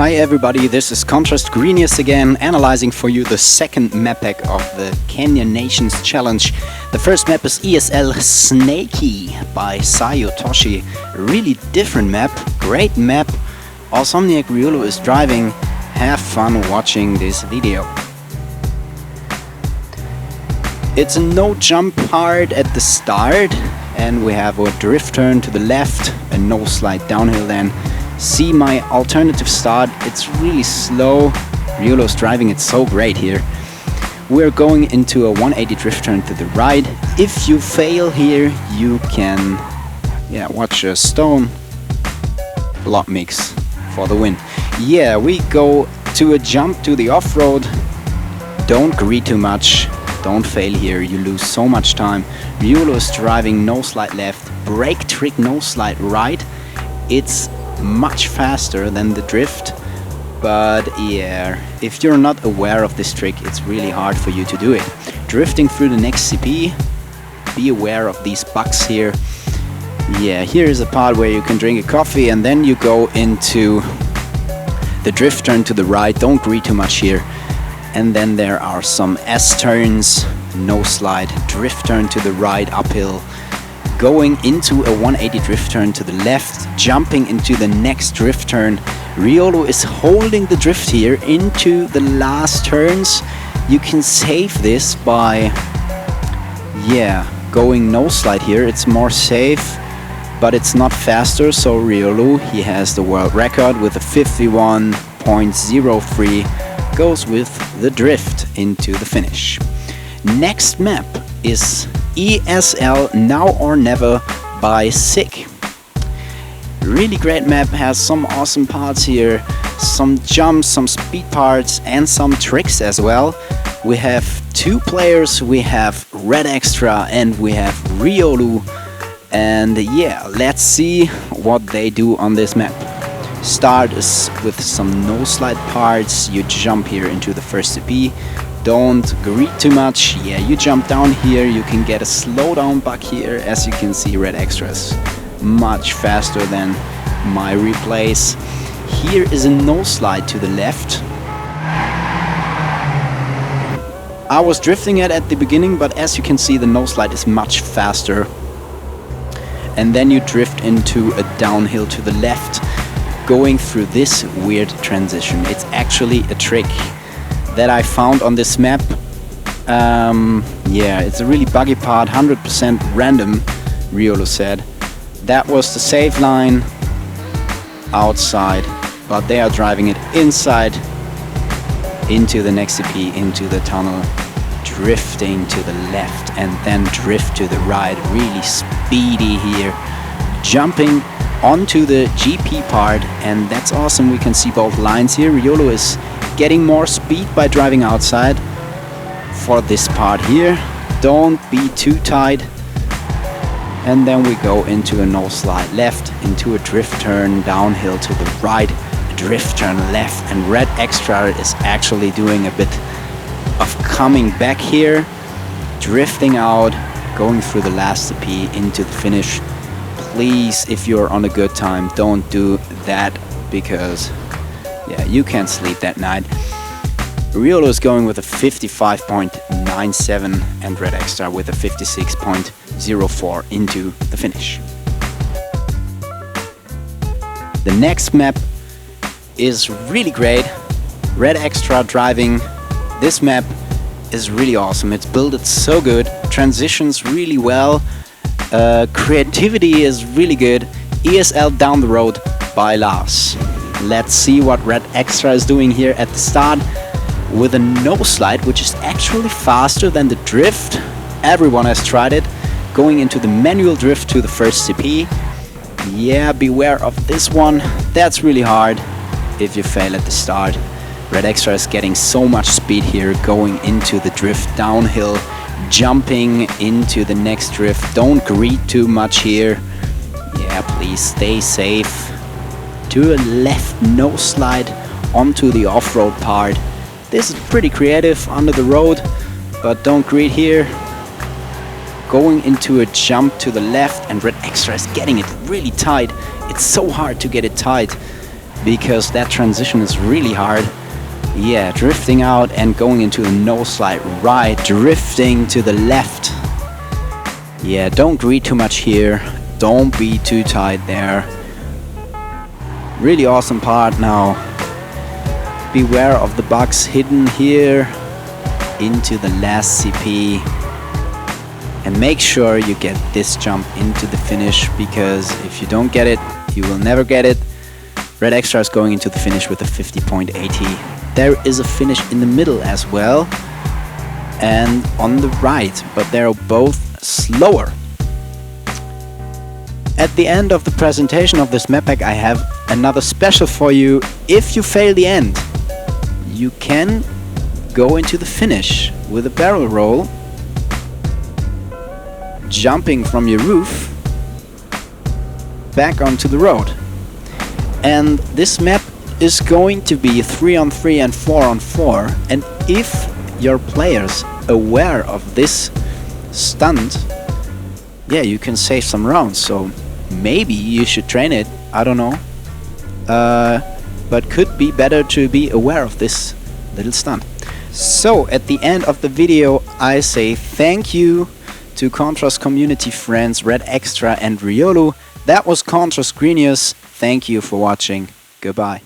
Hi everybody, this is Contrast.greenius again, analyzing for you the second MAPPACK of the Kenya Nations Challenge. The first map is ESL Sssnakeyyyy by Toshi. Really different map, great map. RIOLU is driving. Have fun watching this video. It's a no jump part at the start, and we have a drift turn to the left, a no slide downhill then. See my alternative start, it's really slow. RIOLU is driving it so great here. We're going into a 180 drift turn to the right. If you fail here, you can watch a stone block mix for the win. Yeah, we go to a jump to the off-road. Don't greed too much. Don't fail here, you lose so much time. RIOLU is driving no slide left, brake trick no slide right. It's much faster than the drift, but yeah, if you're not aware of this trick, it's really hard for you to do it. Drifting through the next CP, be aware of these bugs here. Yeah, here is a part where you can drink a coffee and then you go into the drift turn to the right. Don't greed too much here. And then there are some S turns, no slide, drift turn to the right, uphill, going into a 180 drift turn to the left, jumping into the next drift turn. RIOLU is holding the drift here into the last turns. You can save this by, going no slide here. It's more safe, but it's not faster. So RIOLU, he has the world record with a 51.03. goes with the drift into the finish. Next map is ESL Now or Never by Sssnakeyyyy. Really great map, has some awesome parts here, some jumps, some speed parts and some tricks as well. We have two players, we have REDEXTRA and we have RIOLU, and yeah, let's see what they do on this map. Start is with some no slide parts. You jump here into the first CP. Don't greed too much. Yeah, you jump down here. You can get a slowdown bug here. As you can see, REDEXTRA is much faster than my replays. Here is a no slide to the left. I was drifting it at the beginning, but as you can see, the no slide is much faster. And then you drift into a downhill to the left, going through this weird transition. It's actually a trick that I found on this map. It's a really buggy part, 100% random, RIOLU said. That was the save line outside, but they are driving it inside into the next CP, into the tunnel, drifting to the left and then drift to the right. Really speedy here, jumping onto the GP part, and that's awesome. We can see both lines here. RIOLU is getting more speed by driving outside for this part here. Don't be too tight. And then we go into a no slide left, into a drift turn downhill to the right, a drift turn left, and REDEXTRA is actually doing a bit of coming back here, drifting out, going through the last CP into the finish. Please, if you're on a good time, don't do that, because you can't sleep that night. RIOLU is going with a 55.97 and REDEXTRA with a 56.04 into the finish. The next map is really great. REDEXTRA driving. This map is really awesome. It's built so good, transitions really well. Creativity is really good. ESL Down the Road by Lars. Let's see what REDEXTRA is doing here at the start with a no slide, which is actually faster than the drift. Everyone has tried it. Going into the manual drift to the first CP. Yeah, beware of this one. That's really hard if you fail at the start. REDEXTRA is getting so much speed here, going into the drift downhill, jumping into the next drift. Don't greed too much here. Yeah, please stay safe. To a left no slide onto the off-road part. This is pretty creative under the road, but don't greed here. Going into a jump to the left, and REDEXTRA is getting it really tight. It's so hard to get it tight. because that transition is really hard. Yeah, drifting out and going into a no slide right, drifting to the left. Yeah, don't read too much here, don't be too tight there. Really awesome part now. Beware of the bugs hidden here into the last CP. And make sure you get this jump into the finish, because if you don't get it, you will never get it. REDEXTRA is going into the finish with a 50.80. There is a finish in the middle as well, and on the right, but they're both slower. At the end of the presentation of this MAPPACK, I have another special for you. If you fail the end, you can go into the finish with a barrel roll, jumping from your roof back onto the road. And this map is going to be 3-on-3 and 4-on-4, and if your players aware of this stunt, yeah, you can save some rounds. So maybe you should train it, I don't know, but could be better to be aware of this little stunt. So at the end of the video, I say thank you to Contrast community friends REDEXTRA and RIOLU. That was Contrast.greenius. Thank you for watching. Goodbye.